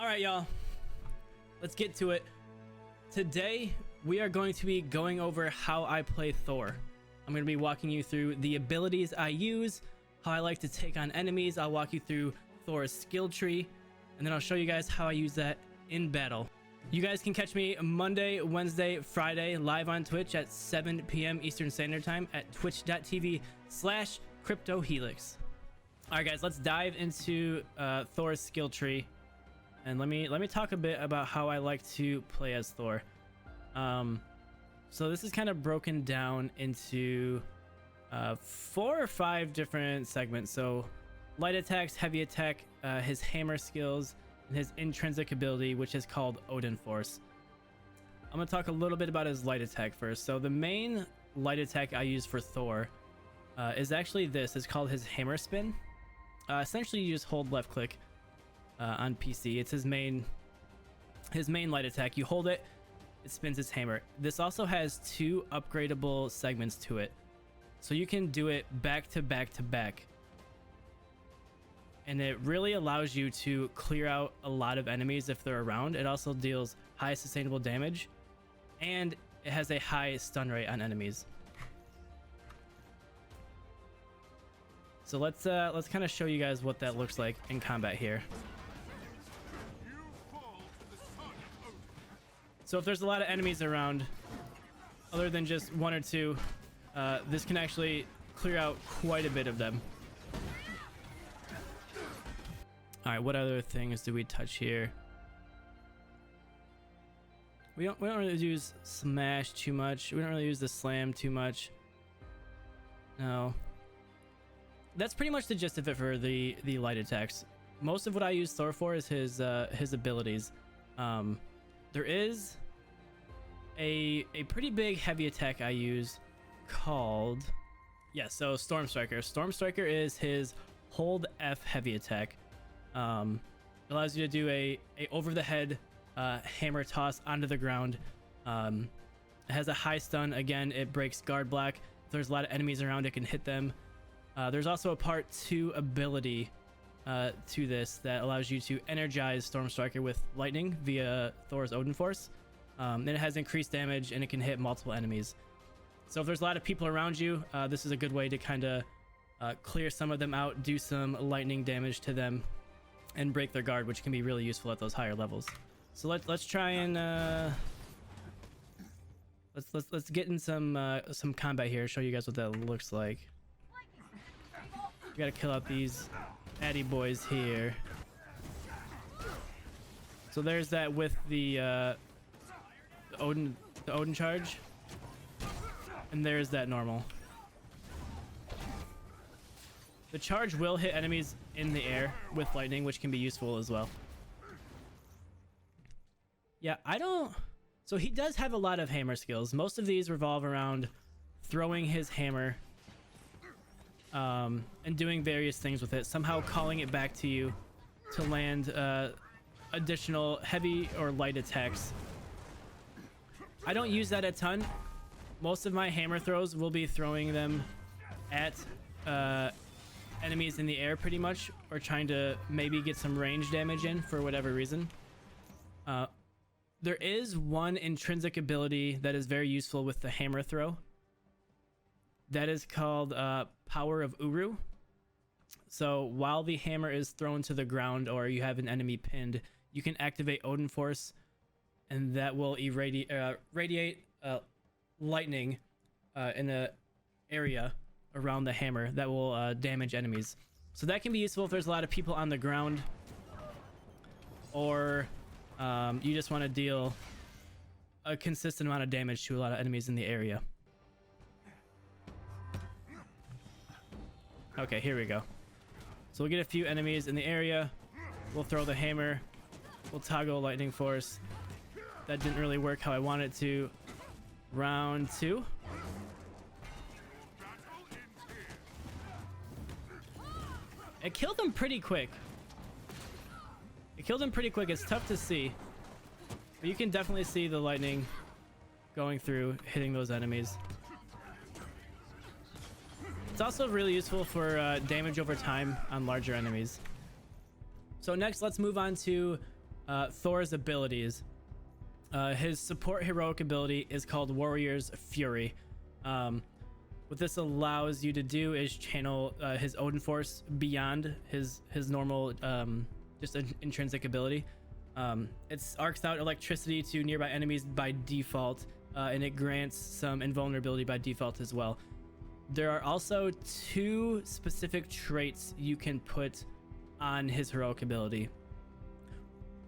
All right, y'all, let's get to it. Today, we are going to be going over how I play Thor. I'm going to be walking you through the abilities I use, how I like to take on enemies. I'll walk you through Thor's skill tree, and then I'll show you guys how I use that in battle. You guys can catch me Monday, Wednesday, Friday live on Twitch at 7 p.m. Eastern Standard Time at twitch.tv/CryptoHelix. All right, guys, let's dive into Thor's skill tree. And let me talk a bit about how I like to play as Thor. So this is kind of broken down into 4 or 5 different segments. So light attacks, heavy attack, his hammer skills, and his intrinsic ability, which is called Odin Force. I'm gonna talk a little bit about his light attack first. So the main light attack I use for Thor is actually this. It's called his hammer spin. Essentially, you just hold left click on PC. It's his main light attack. You hold it, it spins its hammer. This also has 2 upgradable segments to it, so you can do it back to back to back, and it really allows you to clear out a lot of enemies if they're around. It also deals high sustainable damage, and it has a high stun rate on enemies. So let's kind of show you guys what that looks like in combat here. So if there's a lot of enemies around, other than just 1 or 2, this can actually clear out quite a bit of them. All right, what other things do we touch here? We don't really use smash too much. We don't really use the slam too much. No. That's pretty much the gist of it for the light attacks. Most of what I use Thor for is his abilities. There is a pretty big heavy attack I use called, so Storm Striker. Storm Striker is his hold F heavy attack. It allows you to do a over the head hammer toss onto the ground. It has a high stun. Again, it breaks guard block. If there's a lot of enemies around, it can hit them. There's also a part 2 ability to this that allows you to energize Storm Striker with lightning via Thor's Odin Force. And it has increased damage, and it can hit multiple enemies. So if there's a lot of people around you, this is a good way to kind of clear some of them out, do some lightning damage to them, and break their guard, which can be really useful at those higher levels. So let's try and let's get in some combat here. Show you guys what that looks like. We gotta kill out these addy boys here. So there's that with the Odin charge, and there's that normal. The charge will hit enemies in the air with lightning, which can be useful as well. Yeah, so he does have a lot of hammer skills. Most of these revolve around throwing his hammer and doing various things with it, somehow calling it back to you to land additional heavy or light attacks. I don't use that a ton. Most of my hammer throws will be throwing them at enemies in the air pretty much, or trying to maybe get some range damage in for whatever reason. There is one intrinsic ability that is very useful with the hammer throw. That is called Power of Uru. So while the hammer is thrown to the ground or you have an enemy pinned, you can activate Odin Force, and that will radiate lightning in an area around the hammer that will damage enemies. So that can be useful if there's a lot of people on the ground, or you just want to deal a consistent amount of damage to a lot of enemies in the area. Okay, here we go. So we'll get a few enemies in the area. We'll throw the hammer. We'll toggle lightning force. That didn't really work how I wanted it to. Round 2. It killed him pretty quick. It's tough to see, but you can definitely see the lightning going through, hitting those enemies. It's also really useful for damage over time on larger enemies. So next, let's move on to Thor's abilities. His support heroic ability is called Warrior's Fury. What this allows you to do is channel his Odin Force beyond his normal just an intrinsic ability. It arcs out electricity to nearby enemies by default, and it grants some invulnerability by default as well. There are also 2 specific traits you can put on his heroic ability.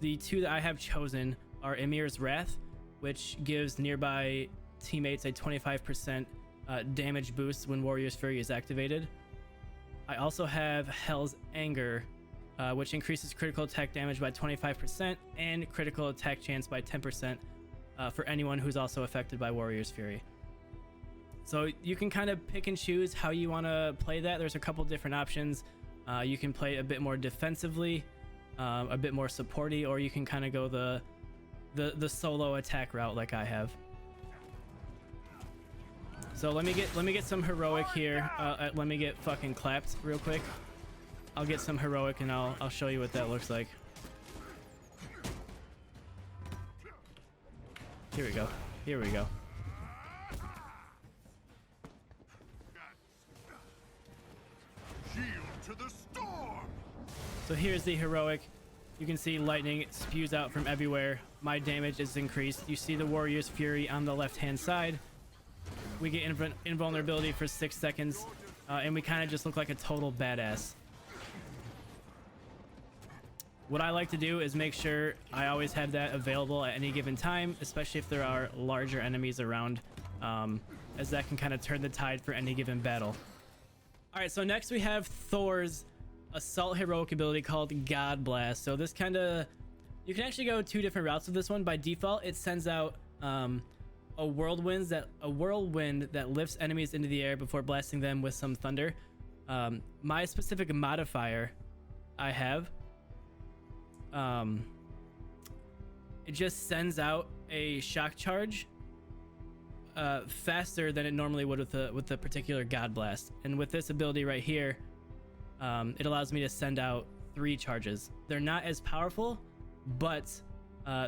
The 2 that I have chosen are Emir's Wrath, which gives nearby teammates a 25% damage boost when Warrior's Fury is activated. I also have Hell's Anger, which increases critical attack damage by 25% and critical attack chance by 10% for anyone who's also affected by Warrior's Fury. So you can kind of pick and choose how you want to play that. There's a couple different options. You can play a bit more defensively, a bit more supporty, or you can kind of go the solo attack route like I have. So let me get some heroic here. Let me get fucking clapped real quick. I'll get some heroic and I'll show you what that looks like. Here we go. Here we go. To the storm. So here's the heroic. You can see lightning spews out from everywhere. My damage is increased. You see the Warrior's Fury on the left hand side. We get invulnerability for 6 seconds, and we kind of just look like a total badass. What I like to do is make sure I always have that available at any given time, especially if there are larger enemies around, as that can kind of turn the tide for any given battle. All right, so next we have Thor's assault heroic ability called God Blast. So this kind of, you can actually go 2 different routes with this one. By default, it sends out a whirlwind that lifts enemies into the air before blasting them with some thunder. My specific modifier I have, it just sends out a shock charge faster than it normally would with the particular God Blast. And with this ability right here, it allows me to send out 3 charges. They're not as powerful, but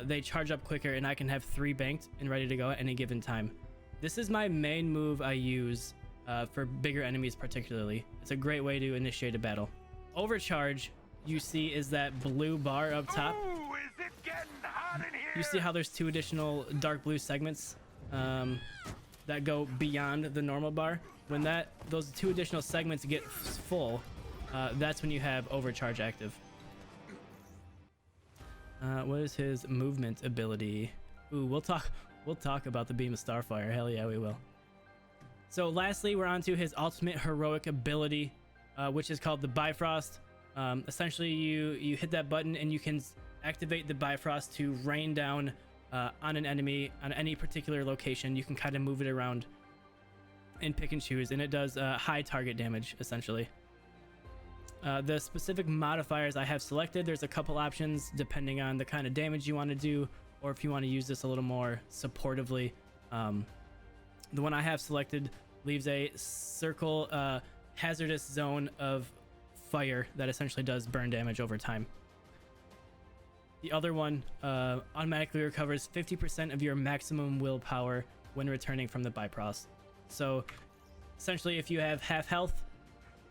they charge up quicker, and I can have 3 banked and ready to go at any given time. This is my main move I use for bigger enemies particularly. It's a great way to initiate a battle. Overcharge, you see, is that blue bar up top. Ooh, is it getting hot in here? You see how there's 2 additional dark blue segments that go beyond the normal bar. When those 2 additional segments get full, that's when you have overcharge active. What is his movement ability? Ooh, we'll talk about the beam of starfire. Hell yeah, we will. So lastly, we're on to his ultimate heroic ability, which is called the Bifrost. Essentially, you hit that button and you can activate the Bifrost to rain down on an enemy on any particular location. You can kind of move it around and pick and choose, and it does high target damage essentially. The specific modifiers I have selected, there's a couple options depending on the kind of damage you want to do, or if you want to use this a little more supportively. The one I have selected leaves a circle hazardous zone of fire that essentially does burn damage over time. The other one automatically recovers 50% of your maximum willpower when returning from the Bifrost. So essentially, if you have half health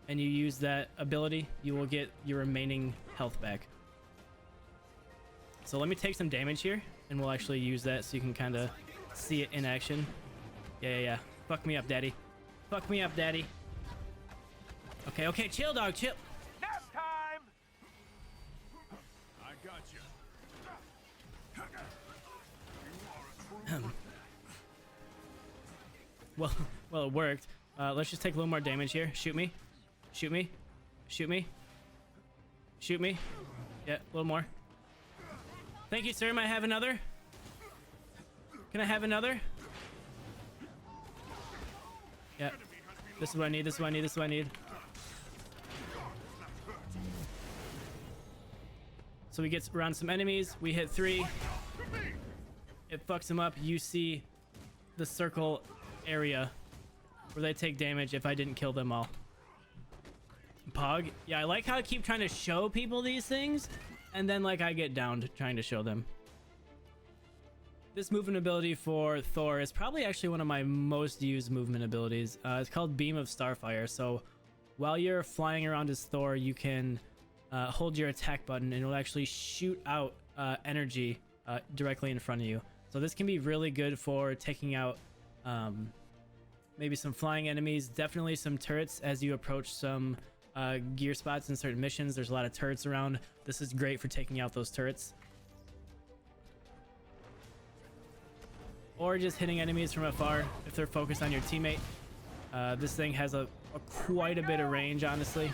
and you use that ability, you will get your remaining health back. So let me take some damage here, and we'll actually use that so you can kind of see it in action. Yeah. Fuck me up, daddy. Fuck me up, daddy. Okay, chill, dog, chill. Nap time. I got you. Well, it worked. Let's just take a little more damage here. Shoot me. Shoot me. Shoot me. Shoot me. Yeah, a little more. Thank you, sir. May I have another? Can I have another? Yeah. This is what I need. This is what I need. This is what I need. So we get around some enemies. We hit 3. It fucks them up. You see the circle area where they take damage if I didn't kill them all. Pog. Yeah, I like how I keep trying to show people these things and then like I get downed trying to show them. This movement ability for Thor is probably actually one of my most used movement abilities. It's called Beam of Starfire. So while you're flying around as Thor, you can hold your attack button and it'll actually shoot out energy directly in front of you. So this can be really good for taking out maybe some flying enemies, definitely some turrets as you approach some gear spots in certain missions. There's a lot of turrets around. This is great for taking out those turrets. Or just hitting enemies from afar if they're focused on your teammate. This thing has quite a bit of range, honestly.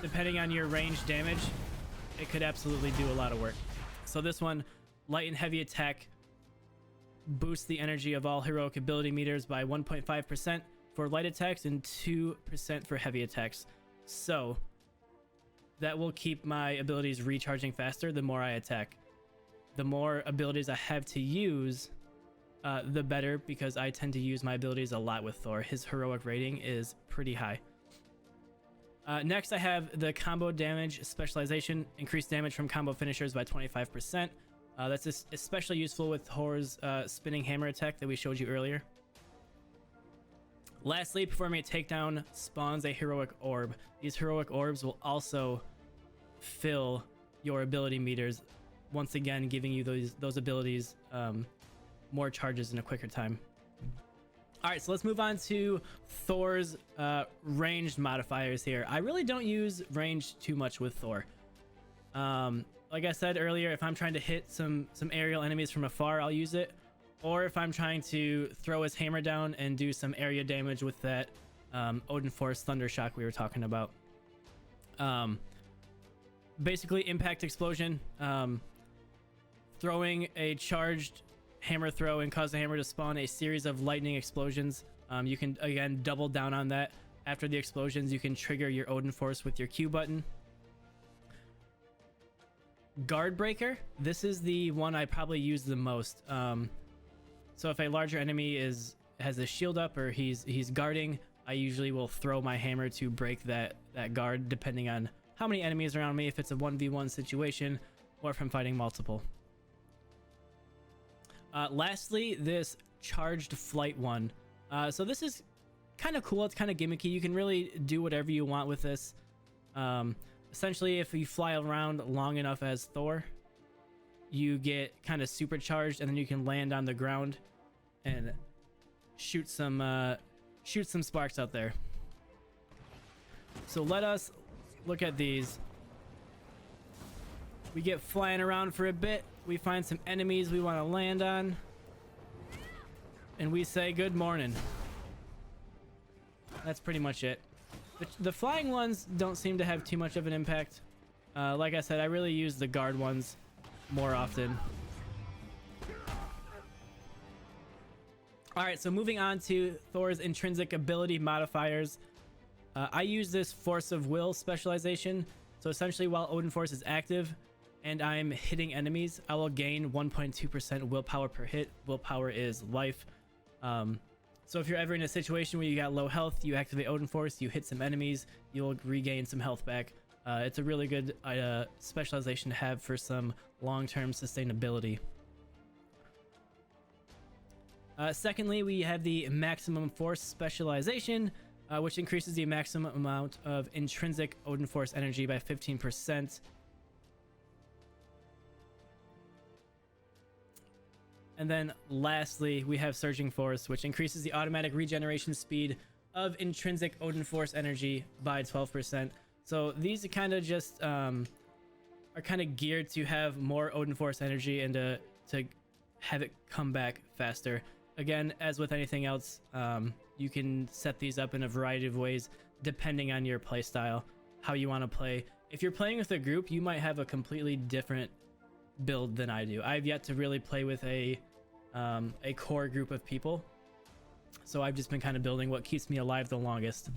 Depending on your range damage, it could absolutely do a lot of work. So this one, light and heavy attack, boosts the energy of all heroic ability meters by 1.5% for light attacks and 2% for heavy attacks. So that will keep my abilities recharging faster the more I attack. The more abilities I have to use, the better, because I tend to use my abilities a lot with Thor. His heroic rating is pretty high. Next, I have the combo damage specialization, increased damage from combo finishers by 25%. That's especially useful with Thor's spinning hammer attack that we showed you earlier. Lastly, performing a takedown spawns a heroic orb. These heroic orbs will also fill your ability meters, once again giving you those abilities more charges in a quicker time. All right, so let's move on to Thor's ranged modifiers here. I really don't use range too much with Thor. Like I said earlier, if I'm trying to hit some aerial enemies from afar, I'll use it. Or if I'm trying to throw his hammer down and do some area damage with that Odin Force Thunder Shock we were talking about. Basically, impact explosion. Throwing a charged hammer throw and cause the hammer to spawn a series of lightning explosions. You can, again, double down on that. After the explosions, you can trigger your Odin Force with your Q button. Guard Breaker. This is the one I probably use the most. So if a larger enemy has a shield up or he's guarding, I usually will throw my hammer to break that guard, depending on how many enemies around me, if it's a 1v1 situation, or if I'm fighting multiple. Lastly, this charged flight one. So this is kind of cool. It's kind of gimmicky. You can really do whatever you want with this. Essentially, if you fly around long enough as Thor, you get kind of supercharged, and then you can land on the ground and shoot some sparks out there. So let us look at these. We get flying around for a bit. We find some enemies we want to land on, and we say good morning. That's pretty much it. The flying ones don't seem to have too much of an impact. Like I said, I really use the guard ones more often. All right, so moving on to Thor's intrinsic ability modifiers. I use this Force of Will specialization. So essentially, while Odin Force is active and I'm hitting enemies, I will gain 1.2% willpower per hit. Willpower is life. So if you're ever in a situation where you got low health, you activate Odin Force, you hit some enemies, you'll regain some health back. It's a really good specialization to have for some long-term sustainability. Secondly, we have the maximum force specialization, which increases the maximum amount of intrinsic Odin Force energy by 15%. And then lastly, we have Surging Force, which increases the automatic regeneration speed of intrinsic Odin Force energy by 12%. So these are kind of just are kind of geared to have more Odin Force energy and to have it come back faster. Again, as with anything else, you can set these up in a variety of ways depending on your play style, how you want to play. If you're playing with a group, you might have a completely different build than I do. I've yet to really play with a core group of people, so I've just been kind of building what keeps me alive the longest.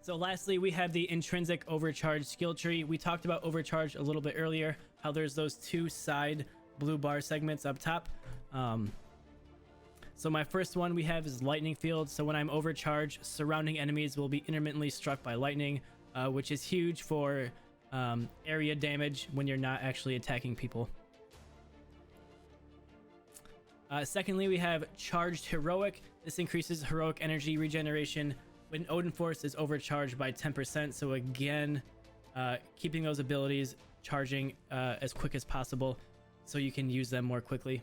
So lastly, we have the intrinsic overcharge skill tree. We talked about overcharge a little bit earlier, how there's those two side blue bar segments up top. So my first one we have is lightning field. So when I'm overcharged, surrounding enemies will be intermittently struck by lightning, which is huge for area damage when you're not actually attacking people. Secondly, we have Charged Heroic. This increases heroic energy regeneration when Odin Force is overcharged by 10%. So again, keeping those abilities charging as quick as possible so you can use them more quickly.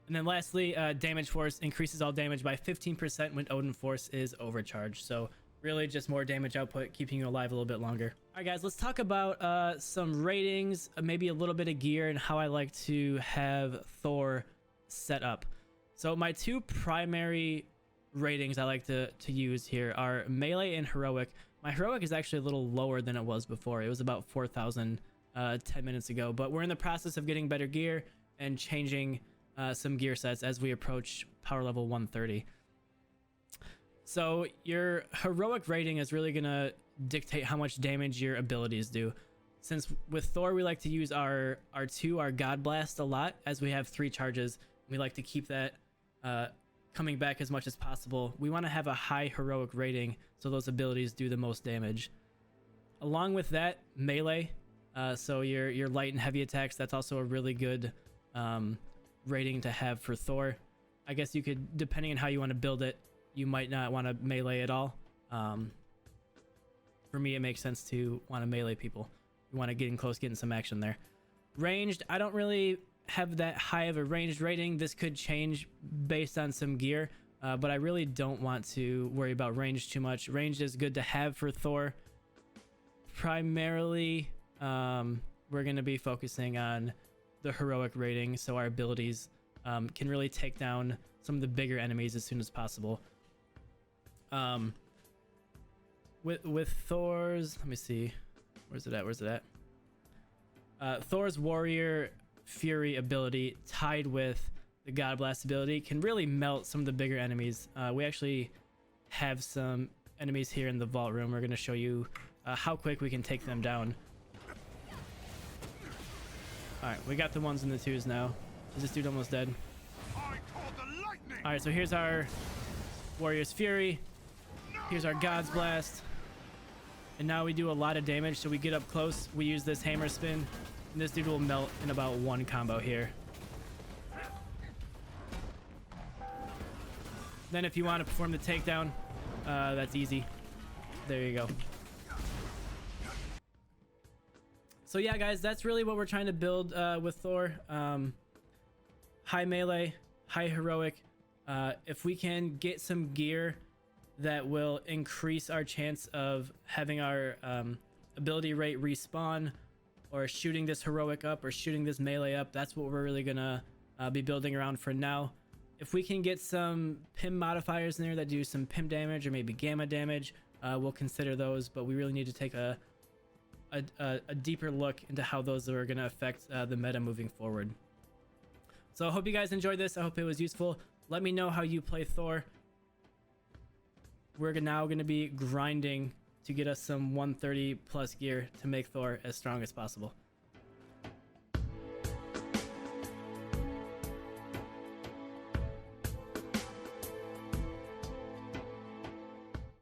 And then lastly, Damage Force increases all damage by 15% when Odin Force is overcharged. So really just more damage output, keeping you alive a little bit longer. All right, guys, let's talk about some ratings, maybe a little bit of gear, and how I like to have Thor set up. So my two primary ratings I like to use here are melee and heroic. My heroic is actually a little lower than it was before. It was about 4,000 10 minutes ago, but we're in the process of getting better gear and changing some gear sets as we approach power level 130. So your heroic rating is really gonna dictate how much damage your abilities do. Since with Thor we like to use our God Blast a lot, as we have 3 charges. We like to keep that coming back as much as possible. We want to have a high heroic rating so those abilities do the most damage. Along with that, melee, so your light and heavy attacks, that's also a really good rating to have for Thor. I guess you could, depending on how you want to build it, you might not want to melee at all. For me, it makes sense to want to melee people. You want to get in close, getting some action there. Ranged, I don't really have that high of a ranged rating. This could change based on some gear, but I really don't want to worry about range too much. Ranged is good to have for Thor. Primarily, we're going to be focusing on the heroic rating, so our abilities can really take down some of the bigger enemies as soon as possible. With Thor's, let me see, where's it at? Thor's Warrior Fury ability tied with the God Blast ability can really melt some of the bigger enemies. We actually have some enemies here in the vault room. We're going to show you how quick we can take them down. Alright, we got the 1s and the 2s now. Is this dude almost dead? Alright, so here's our Warrior's Fury. Here's our God's Blast. And now we do a lot of damage, so we get up close. We use this hammer spin, and this dude will melt in about 1 combo here. Then if you want to perform the takedown, that's easy. There you go. So yeah, guys, that's really what we're trying to build with Thor. High melee, high heroic. If we can get some gear that will increase our chance of having our ability rate respawn, or shooting this heroic up, or shooting this melee up, that's what we're really gonna be building around for now. If we can get some PIM modifiers in there that do some PIM damage or maybe gamma damage, we'll consider those, but we really need to take a deeper look into how those are going to affect the meta moving forward. So I hope you guys enjoyed this. I hope it was useful. Let me know how you play Thor. We're now going to be grinding to get us some 130 plus gear to make Thor as strong as possible.